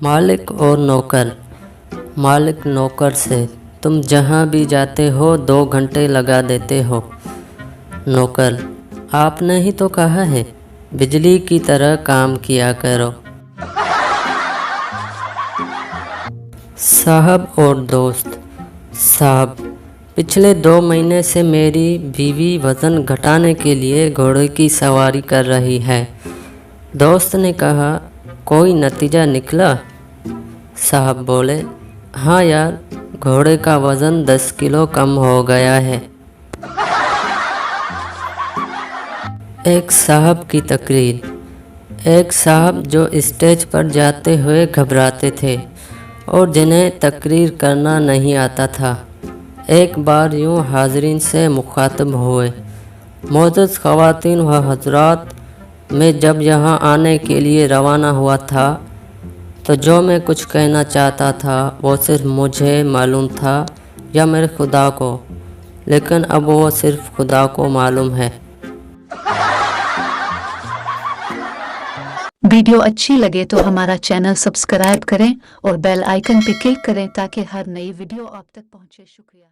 मालिक और नौकर। मालिक नौकर से, तुम जहाँ भी जाते हो 2 घंटे लगा देते हो। नौकर, आपने ही तो कहा है बिजली की तरह काम किया करो। साहब और दोस्त। साहब, पिछले 2 महीने से मेरी बीवी वज़न घटाने के लिए घोड़े की सवारी कर रही है। दोस्त ने कहा, कोई नतीजा निकला? साहब बोले, हाँ यार, घोड़े का वज़न 10 किलो कम हो गया है। एक साहब की तकरीर। एक साहब जो स्टेज पर जाते हुए घबराते थे और जिन्हें तकरीर करना नहीं आता था, एक बार यूं हाज़रीन से मुखातब हुए, मोअज़्ज़ज़ ख़वातीन व हज़रात, मैं जब यहाँ आने के लिए रवाना हुआ था तो जो मैं कुछ कहना चाहता था वो सिर्फ मुझे मालूम था या मेरे खुदा को, लेकिन अब वो सिर्फ खुदा को मालूम है। वीडियो अच्छी लगे तो हमारा चैनल सब्सक्राइब करें और बेल आइकन पे क्लिक करें ताकि हर नई वीडियो आप तक पहुंचे। शुक्रिया।